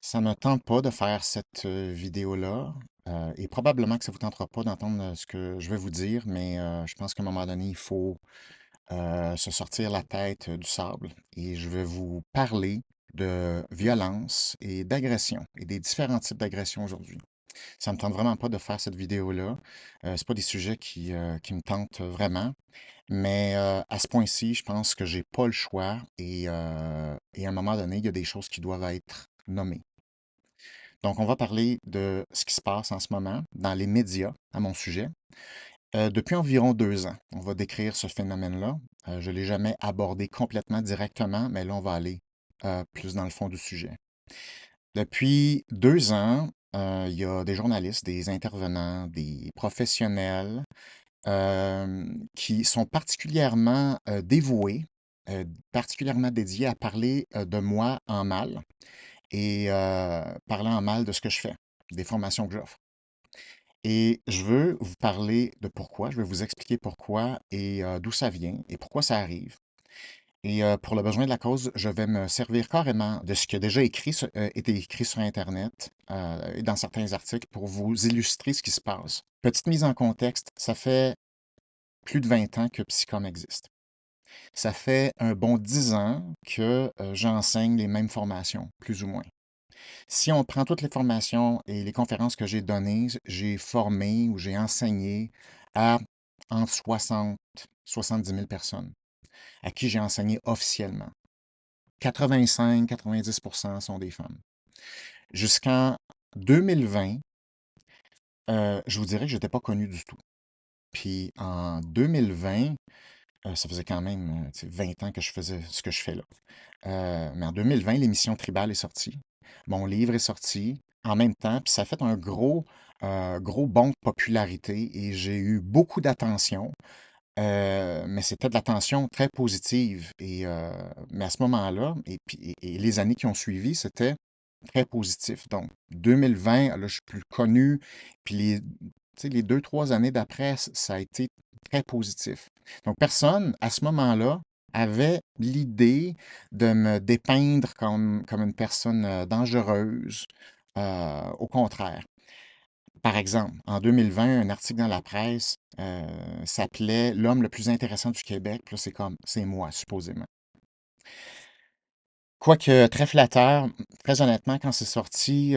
Ça me tente pas de faire cette, vidéo-là, et probablement que ça vous tentera pas d'entendre, ce que je vais vous dire, mais, je pense qu'à un moment donné, il faut, se sortir la tête, du sable et je vais vous parler de violence et d'agression et des différents types d'agressions aujourd'hui. Ça me tente vraiment pas de faire cette vidéo-là, c'est pas des sujets qui me tentent vraiment, mais, à ce point-ci, je pense que j'ai pas le choix et à un moment donné, il y a des choses qui doivent être nommées. Donc, on va parler de ce qui se passe en ce moment dans les médias à mon sujet. Depuis environ 2 ans, on va décrire ce phénomène-là. Je ne l'ai jamais abordé complètement directement, mais là, on va aller plus dans le fond du sujet. Depuis 2 ans, il y a des journalistes, des intervenants, des professionnels qui sont particulièrement dévoués, particulièrement dédiés à parler de moi en mal et parler en mal de ce que je fais, des formations que j'offre. Et je veux vous parler de pourquoi, je vais vous expliquer pourquoi et d'où ça vient et pourquoi ça arrive. Et pour le besoin de la cause, je vais me servir carrément de ce qui a déjà été écrit sur Internet et dans certains articles pour vous illustrer ce qui se passe. Petite mise en contexte, ça fait plus de 20 ans que Psychom existe. Ça fait un bon 10 ans que j'enseigne les mêmes formations, plus ou moins. Si on prend toutes les formations et les conférences que j'ai données, j'ai formé ou j'ai enseigné à entre 60 70 000 personnes à qui j'ai enseigné officiellement. 85-90 sont des femmes. Jusqu'en 2020, je vous dirais que je n'étais pas connu du tout. Puis en 2020, ça faisait quand même 20 ans que je faisais ce que je fais là. Mais en 2020, l'émission Tribal est sortie. Mon livre est sorti en même temps, puis ça a fait un gros bond de popularité et j'ai eu beaucoup d'attention, mais c'était de l'attention très positive. Mais à ce moment-là, et les années qui ont suivi, c'était très positif. Donc, 2020, là, je suis plus connu, puis tu sais, les 2, 3 années d'après, ça a été très positif. Donc, personne, à ce moment-là, avait l'idée de me dépeindre comme une personne dangereuse. Au contraire. Par exemple, en 2020, un article dans la presse s'appelait L'homme le plus intéressant du Québec. Puis là, c'est comme, c'est moi, supposément. Quoique très flatteur, très honnêtement, quand c'est sorti,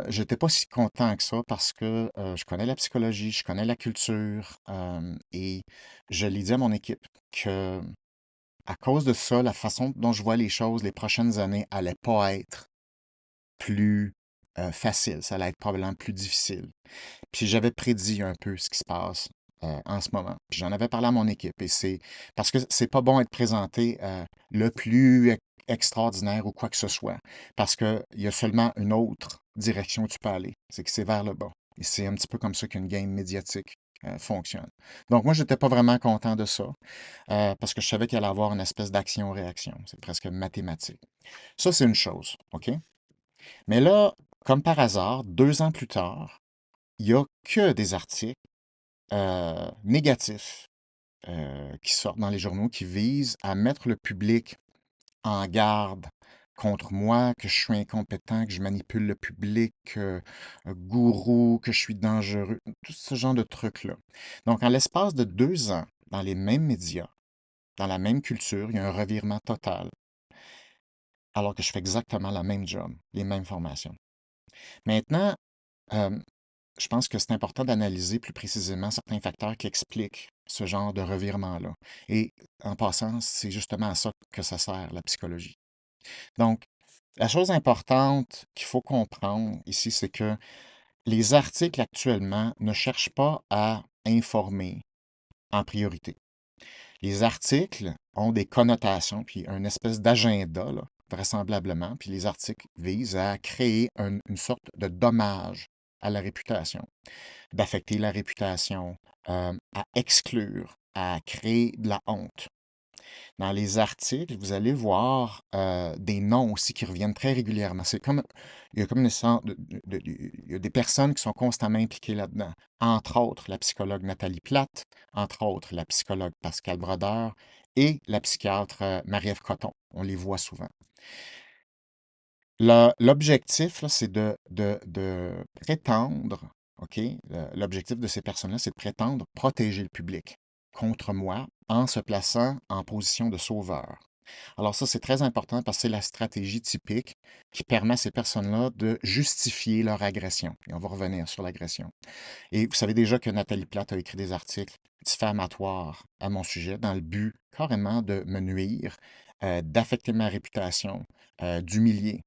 j'étais pas si content que ça parce que je connais la psychologie, je connais la culture, et je l'ai dit à mon équipe que à cause de ça, la façon dont je vois les choses les prochaines années allait pas être plus facile, ça allait être probablement plus difficile. Puis j'avais prédit un peu ce qui se passe en ce moment. Puis j'en avais parlé à mon équipe et c'est parce que c'est pas bon être présenté le plus extraordinaire ou quoi que ce soit. Parce qu'il y a seulement une autre direction où tu peux aller. C'est que c'est vers le bas. Et c'est un petit peu comme ça qu'une game médiatique fonctionne. Donc moi, j'étais pas vraiment content de ça parce que je savais qu'il allait y avoir une espèce d'action-réaction. C'est presque mathématique. Ça, c'est une chose, OK? Mais là, comme par hasard, 2 ans plus tard, il n'y a que des articles négatifs qui sortent dans les journaux qui visent à mettre le public en garde contre moi, que je suis incompétent, que je manipule le public, gourou, que je suis dangereux, tout ce genre de trucs-là. Donc, en l'espace de 2 ans, dans les mêmes médias, dans la même culture, il y a un revirement total, alors que je fais exactement la même job, les mêmes formations. Maintenant, euh, je pense que c'est important d'analyser plus précisément certains facteurs qui expliquent ce genre de revirement-là. Et en passant, c'est justement à ça que ça sert, la psychologie. Donc, la chose importante qu'il faut comprendre ici, c'est que les articles actuellement ne cherchent pas à informer en priorité. Les articles ont des connotations, puis une espèce d'agenda, là, vraisemblablement, puis les articles visent à créer une sorte de dommage à la réputation, d'affecter la réputation, à exclure, à créer de la honte. Dans les articles, vous allez voir des noms aussi qui reviennent très régulièrement. Il y a comme une sorte il y a des personnes qui sont constamment impliquées là-dedans. Entre autres, la psychologue Nathalie Platte, entre autres, la psychologue Pascal Brodeur et la psychiatre Marie-Ève Coton. On les voit souvent. L'objectif, là, c'est de prétendre, OK? L'objectif de ces personnes-là, c'est de prétendre protéger le public contre moi en se plaçant en position de sauveur. Alors ça, c'est très important parce que c'est la stratégie typique qui permet à ces personnes-là de justifier leur agression. Et on va revenir sur l'agression. Et vous savez déjà que Nathalie Platt a écrit des articles diffamatoires à mon sujet dans le but carrément de me nuire, d'affecter ma réputation, d'humilier.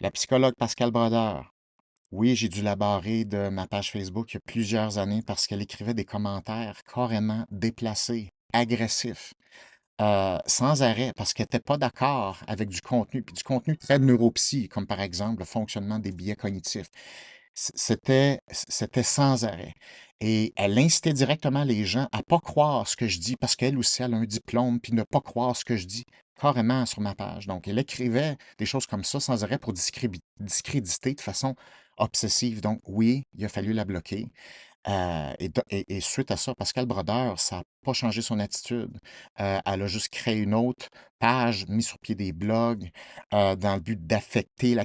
La psychologue Pascal Brodeur, oui, j'ai dû la barrer de ma page Facebook il y a plusieurs années parce qu'elle écrivait des commentaires carrément déplacés, agressifs, sans arrêt, parce qu'elle n'était pas d'accord avec du contenu, puis du contenu très neuropsy, comme par exemple le fonctionnement des biais cognitifs. C'était sans arrêt. Et elle incitait directement les gens à pas croire ce que je dis, parce qu'elle aussi, elle a un diplôme, puis ne pas croire ce que je dis carrément sur ma page. Donc, elle écrivait des choses comme ça sans arrêt pour discréditer de façon obsessive. Donc, oui, il a fallu la bloquer. Et suite à ça, Pascal Brodeur, ça n'a pas changé son attitude. Elle a juste créé une autre page, mis sur pied des blogs, dans le but d'affecter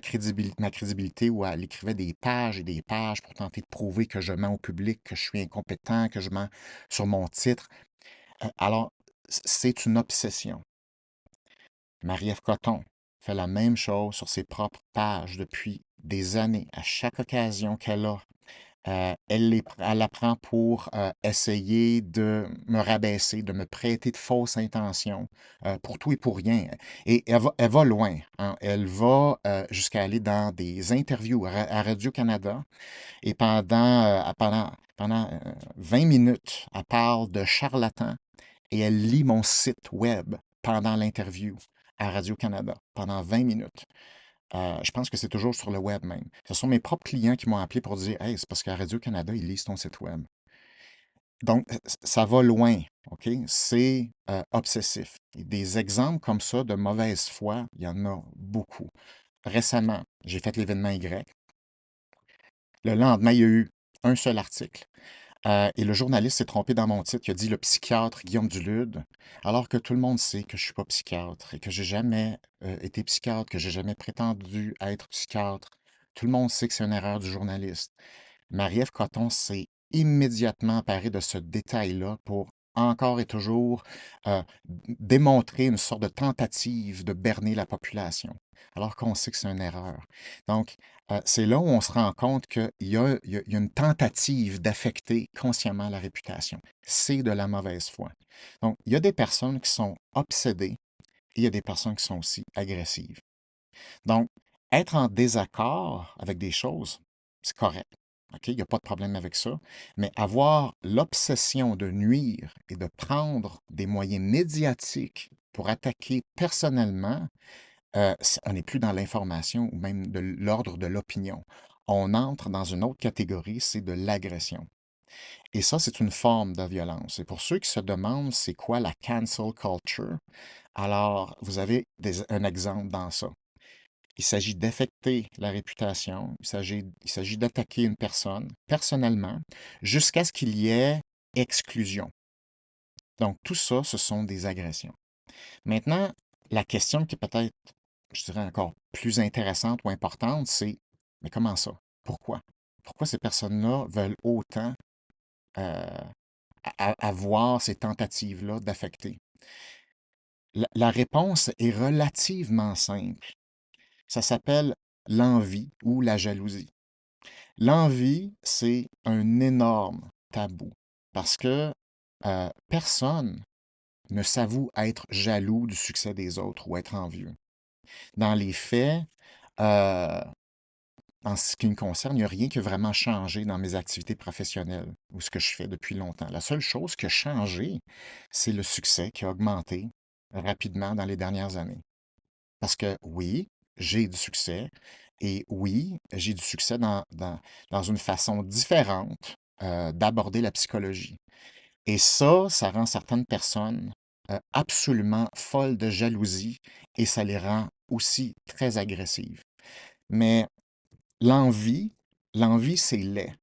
ma crédibilité, où elle écrivait des pages et des pages pour tenter de prouver que je mens au public, que je suis incompétent, que je mens sur mon titre. Alors, c'est une obsession. Marie-Ève Coton fait la même chose sur ses propres pages depuis des années. À chaque occasion qu'elle a, elle la prend pour essayer de me rabaisser, de me prêter de fausses intentions, pour tout et pour rien. Et elle va loin, hein. Elle va jusqu'à aller dans des interviews à Radio-Canada et pendant 20 minutes, elle parle de charlatan et elle lit mon site web pendant l'interview à Radio-Canada pendant 20 minutes. Je pense que c'est toujours sur le web même. Ce sont mes propres clients qui m'ont appelé pour dire: «Hey, c'est parce qu'à Radio-Canada, ils lisent ton site web». Donc, ça va loin, OK? C'est, obsessif. Et des exemples comme ça de mauvaise foi, il y en a beaucoup. Récemment, j'ai fait l'événement Y. Le lendemain, il y a eu un seul article. Et le journaliste s'est trompé dans mon titre. Il a dit le psychiatre Guillaume Dulude, alors que tout le monde sait que je suis pas psychiatre et que j'ai jamais été psychiatre, que j'ai jamais prétendu être psychiatre. Tout le monde sait que c'est une erreur du journaliste. Marie-Ève Coton s'est immédiatement emparée de ce détail-là pour encore et toujours démontrer une sorte de tentative de berner la population, alors qu'on sait que c'est une erreur. Donc, c'est là où on se rend compte qu'il y a une tentative d'affecter consciemment la réputation. C'est de la mauvaise foi. Donc, il y a des personnes qui sont obsédées et il y a des personnes qui sont aussi agressives. Donc, être en désaccord avec des choses, c'est correct. OK? Il n'y a pas de problème avec ça. Mais avoir l'obsession de nuire et de prendre des moyens médiatiques pour attaquer personnellement, on n'est plus dans l'information ou même de l'ordre de l'opinion. On entre dans une autre catégorie, c'est de l'agression. Et ça, c'est une forme de violence. Et pour ceux qui se demandent c'est quoi la cancel culture, alors vous avez un exemple dans ça. Il s'agit d'affecter la réputation, il s'agit d'attaquer une personne personnellement jusqu'à ce qu'il y ait exclusion. Donc tout ça, ce sont des agressions. Maintenant, la question qui est peut-être, je dirais, encore plus intéressante ou importante, c'est, mais comment ça? Pourquoi? Pourquoi ces personnes-là veulent autant euh, avoir ces tentatives-là d'affecter? La réponse est relativement simple. Ça s'appelle l'envie ou la jalousie. L'envie, c'est un énorme tabou parce que personne ne s'avoue être jaloux du succès des autres ou être envieux. Dans les faits, euh, en ce qui me concerne, il n'y a rien qui a vraiment changé dans mes activités professionnelles ou ce que je fais depuis longtemps. La seule chose qui a changé, c'est le succès qui a augmenté rapidement dans les dernières années. Parce que oui, j'ai du succès et oui, j'ai du succès dans une façon différente d'aborder la psychologie. Et ça rend certaines personnes absolument folles de jalousie et ça les rend aussi très agressives. Mais l'envie, l'envie, c'est laid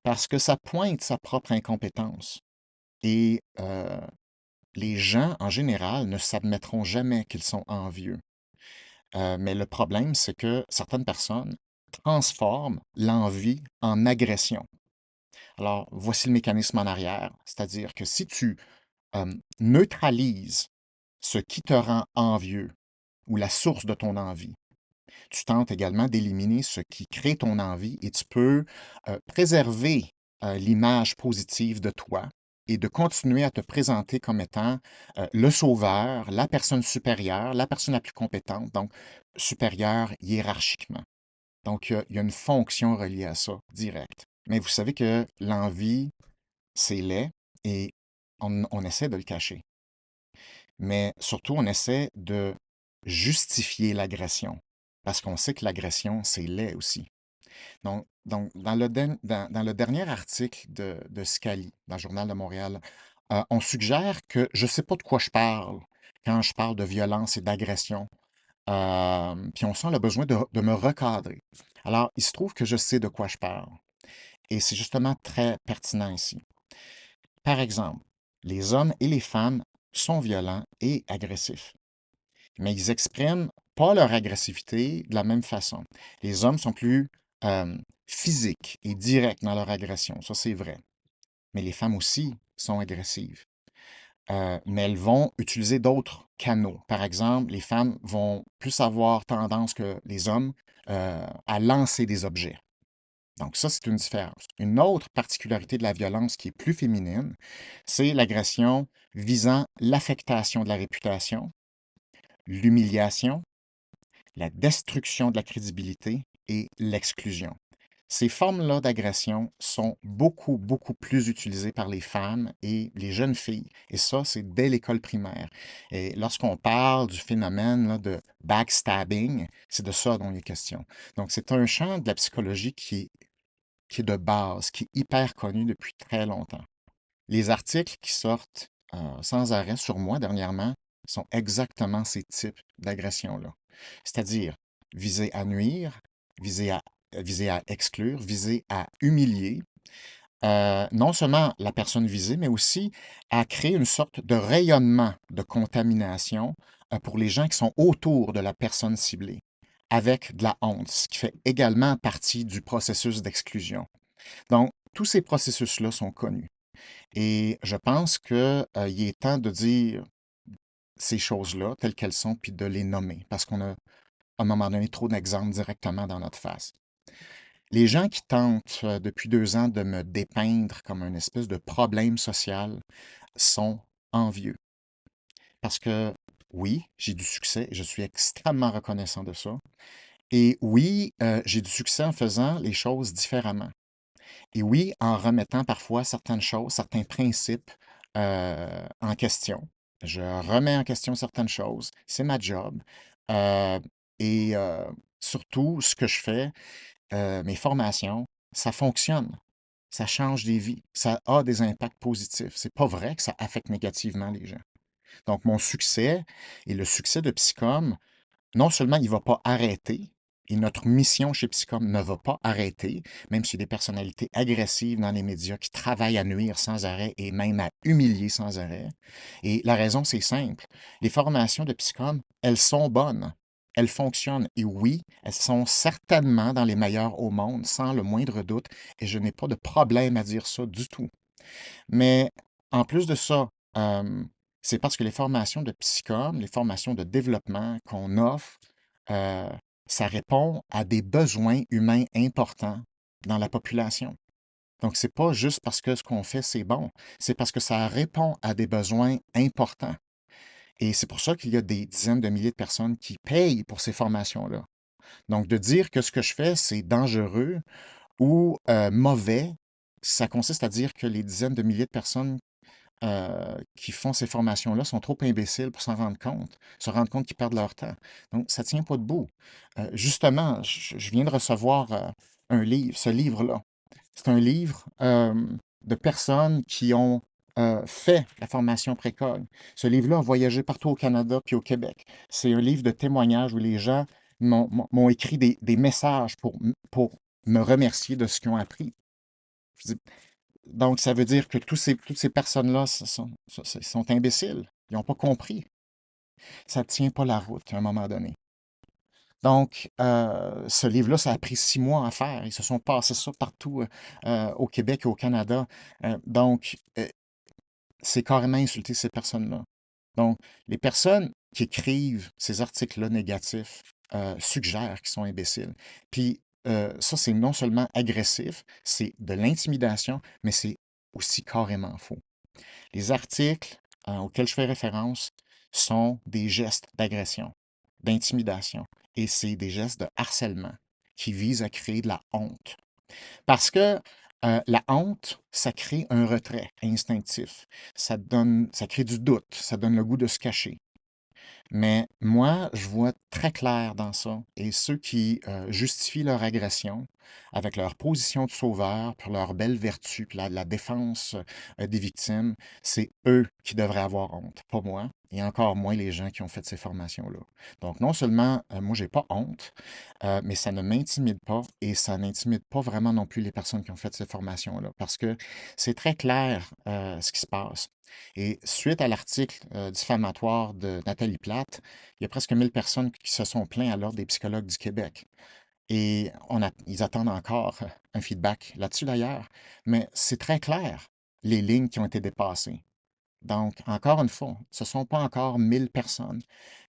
parce que ça pointe sa propre incompétence. Et les gens, en général, ne s'admettront jamais qu'ils sont envieux. Mais le problème, c'est que certaines personnes transforment l'envie en agression. Alors, voici le mécanisme en arrière, c'est-à-dire que si tu neutralises ce qui te rend envieux ou la source de ton envie, tu tentes également d'éliminer ce qui crée ton envie et tu peux préserver l'image positive de toi et de continuer à te présenter comme étant le sauveur, la personne supérieure, la personne la plus compétente, donc supérieure hiérarchiquement. Donc, il y a une fonction reliée à ça, direct. Mais vous savez que l'envie, c'est laid et on essaie de le cacher. Mais surtout, on essaie de justifier l'agression parce qu'on sait que l'agression, c'est laid aussi. Donc dans le dernier article de Scali, dans le Journal de Montréal, on suggère que je ne sais pas de quoi je parle quand je parle de violence et d'agression. Puis on sent le besoin de me recadrer. Alors, il se trouve que je sais de quoi je parle. Et c'est justement très pertinent ici. Par exemple, les hommes et les femmes sont violents et agressifs, mais ils expriment pas leur agressivité de la même façon. Les hommes sont plus physiques et directs dans leur agression, ça c'est vrai. Mais les femmes aussi sont agressives. Mais elles vont utiliser d'autres canaux. Par exemple, les femmes vont plus avoir tendance que les hommes à lancer des objets. Donc ça, c'est une différence. Une autre particularité de la violence qui est plus féminine, c'est l'agression visant l'affectation de la réputation, l'humiliation, la destruction de la crédibilité et l'exclusion. Ces formes-là d'agression sont beaucoup, beaucoup plus utilisées par les femmes et les jeunes filles. Et ça, c'est dès l'école primaire. Et lorsqu'on parle du phénomène là, de backstabbing, c'est de ça dont il est question. Donc, c'est un champ de la psychologie qui est de base, qui est hyper connu depuis très longtemps. Les articles qui sortent sans arrêt sur moi dernièrement sont exactement ces types d'agressions-là. C'est-à-dire viser à nuire, viser à, viser à exclure, viser à humilier, non seulement la personne visée, mais aussi à créer une sorte de rayonnement de contamination pour les gens qui sont autour de la personne ciblée, avec de la honte, ce qui fait également partie du processus d'exclusion. Donc, tous ces processus-là sont connus. Et je pense qu'il est temps de dire ces choses-là telles qu'elles sont, puis de les nommer, parce qu'on a, à un moment donné, trop d'exemples directement dans notre face. Les gens qui tentent depuis 2 ans de me dépeindre comme une espèce de problème social sont envieux. Parce que oui, j'ai du succès, et je suis extrêmement reconnaissant de ça. Et oui, j'ai du succès en faisant les choses différemment. Et oui, en remettant parfois certaines choses, certains principes en question. Je remets en question certaines choses. C'est ma job. Euh, et surtout, ce que je fais, mes formations, ça fonctionne. Ça change des vies. Ça a des impacts positifs. C'est pas vrai que ça affecte négativement les gens. Donc, mon succès et le succès de Psychom, non seulement il ne va pas arrêter, et notre mission chez Psychom ne va pas arrêter, même si des personnalités agressives dans les médias qui travaillent à nuire sans arrêt et même à humilier sans arrêt. Et la raison, c'est simple. Les formations de Psychom, elles sont bonnes. Elles fonctionnent. Et oui, elles sont certainement dans les meilleures au monde, sans le moindre doute. Et je n'ai pas de problème à dire ça du tout. Mais en plus de ça, euh, c'est parce que les formations de psychom, les formations de développement qu'on offre, euh, ça répond à des besoins humains importants dans la population. Donc, c'est pas juste parce que ce qu'on fait, c'est bon, c'est parce que ça répond à des besoins importants. Et c'est pour ça qu'il y a des dizaines de milliers de personnes qui payent pour ces formations-là. Donc, de dire que ce que je fais, c'est dangereux ou mauvais, ça consiste à dire que les dizaines de milliers de personnes qui font ces formations-là sont trop imbéciles pour s'en rendre compte, se rendre compte qu'ils perdent leur temps. Donc, ça ne tient pas debout. Justement, je viens de recevoir un livre, ce livre-là. C'est un livre de personnes qui ont fait la formation précole. Ce livre-là a voyagé partout au Canada puis au Québec. C'est un livre de témoignages où les gens m'ont écrit des messages pour me remercier de ce qu'ils ont appris. Je dis, donc, ça veut dire que toutes ces personnes-là sont imbéciles. Ils n'ont pas compris. Ça ne tient pas la route à un moment donné. Donc, ce livre-là, ça a pris 6 mois à faire. Ils se sont passés ça partout, au Québec et au Canada. Donc, c'est carrément insulter ces personnes-là. Donc, les personnes qui écrivent ces articles-là négatifs, suggèrent qu'ils sont imbéciles. Puis, ça, c'est non seulement agressif, c'est de l'intimidation, mais c'est aussi carrément faux. Les articles, auxquels je fais référence sont des gestes d'agression, d'intimidation, et c'est des gestes de harcèlement qui visent à créer de la honte. Parce que la honte, ça crée un retrait instinctif. Ça crée du doute, ça donne le goût de se cacher. Mais moi, je vois très clair dans ça. Et ceux qui justifient leur agression avec leur position de sauveur, pour leur belle vertu, puis la défense des victimes, c'est eux qui devraient avoir honte, pas moi, et encore moins les gens qui ont fait ces formations-là. Donc, non seulement moi, j'ai pas honte, mais ça ne m'intimide pas et ça n'intimide pas vraiment non plus les personnes qui ont fait ces formations-là, parce que c'est très clair ce qui se passe. Et suite à l'article diffamatoire de Nathalie Plate, il y a presque 1000 personnes qui se sont plaints à l'Ordre des psychologues du Québec. Et ils attendent encore un feedback là-dessus d'ailleurs. Mais c'est très clair, les lignes qui ont été dépassées. Donc, encore une fois, ce ne sont pas encore 1000 personnes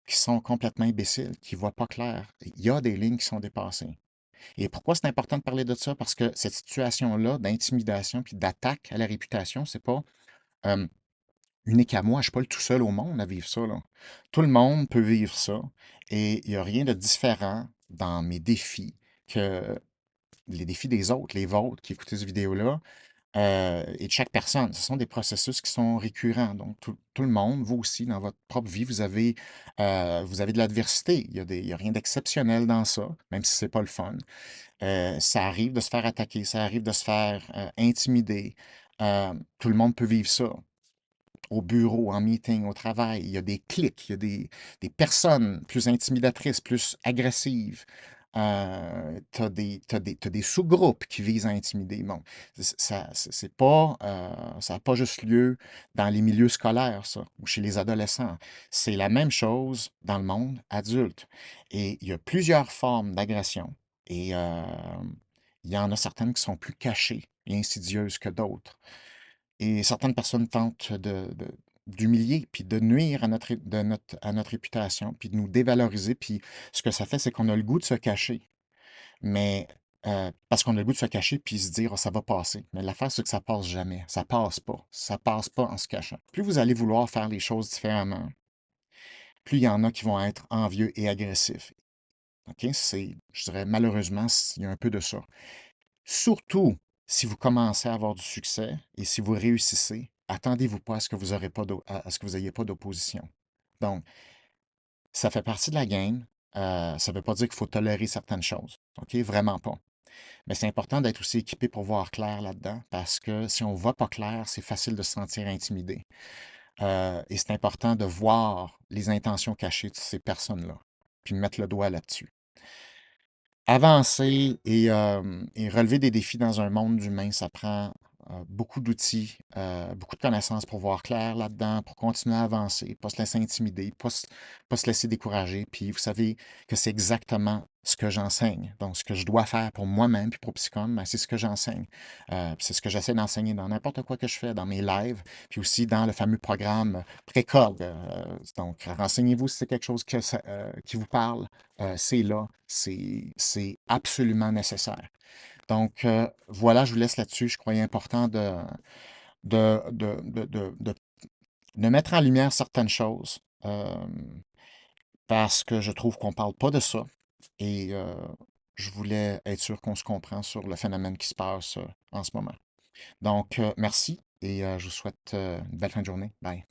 qui sont complètement imbéciles, qui ne voient pas clair. Il y a des lignes qui sont dépassées. Et pourquoi c'est important de parler de ça? Parce que cette situation-là d'intimidation puis d'attaque à la réputation, c'est pas euh, unique à moi. Je ne suis pas le tout seul au monde à vivre ça, là. Tout le monde peut vivre ça et il n'y a rien de différent dans mes défis que les défis des autres, les vôtres qui écoutez cette vidéo-là, et de chaque personne. Ce sont des processus qui sont récurrents. Donc, tout le monde, vous aussi, dans votre propre vie, vous avez de l'adversité. Il y a rien d'exceptionnel dans ça, même si c'est pas le fun. Ça arrive de se faire attaquer, ça arrive de se faire intimider. Tout le monde peut vivre ça au bureau, en meeting, au travail. Il y a des clics, il y a des personnes plus intimidatrices, plus agressives. T'as des sous-groupes qui visent à intimider. Bon, c'est pas, ça n'a pas juste lieu dans les milieux scolaires, ça, ou chez les adolescents. C'est la même chose dans le monde adulte. Et il y a plusieurs formes d'agression. Et il y en a certaines qui sont plus cachées et insidieuses que d'autres. Et certaines personnes tentent d'humilier, puis de nuire à notre réputation, puis de nous dévaloriser. Puis ce que ça fait, c'est qu'on a le goût de se cacher. Mais parce qu'on a le goût de se cacher, puis se dire, oh, ça va passer. Mais l'affaire, c'est que ça passe jamais. Ça passe pas. Ça passe pas en se cachant. Plus vous allez vouloir faire les choses différemment, plus il y en a qui vont être envieux et agressifs. OK? Je dirais, malheureusement, il y a un peu de ça. Surtout si vous commencez à avoir du succès et si vous réussissez, attendez-vous pas à ce que vous aurez pas à ce que vous n'ayez pas d'opposition. Donc, ça fait partie de la game. Ça ne veut pas dire qu'il faut tolérer certaines choses. OK? Vraiment pas. Mais c'est important d'être aussi équipé pour voir clair là-dedans parce que si on ne voit pas clair, c'est facile de se sentir intimidé. Et c'est important de voir les intentions cachées de ces personnes-là, puis mettre le doigt là-dessus. Avancer et relever des défis dans un monde humain, ça prend beaucoup d'outils, beaucoup de connaissances pour voir clair là-dedans, pour continuer à avancer, pas se laisser intimider, pas se laisser décourager. Puis vous savez que c'est exactement ce que j'enseigne. Donc, ce que je dois faire pour moi-même puis pour Psychom, ben, c'est ce que j'enseigne. Puis c'est ce que j'essaie d'enseigner dans n'importe quoi que je fais, dans mes lives, puis aussi dans le fameux programme Précog. Donc, renseignez-vous si c'est quelque chose qui vous parle. C'est là, c'est absolument nécessaire. Donc, voilà, je vous laisse là-dessus. Je croyais important de, de, de, de, de- de mettre en lumière certaines choses parce que je trouve qu'on ne parle pas de ça. Et je voulais être sûr qu'on se comprend sur le phénomène qui se passe en ce moment. Donc, merci et je vous souhaite une belle fin de journée. Bye.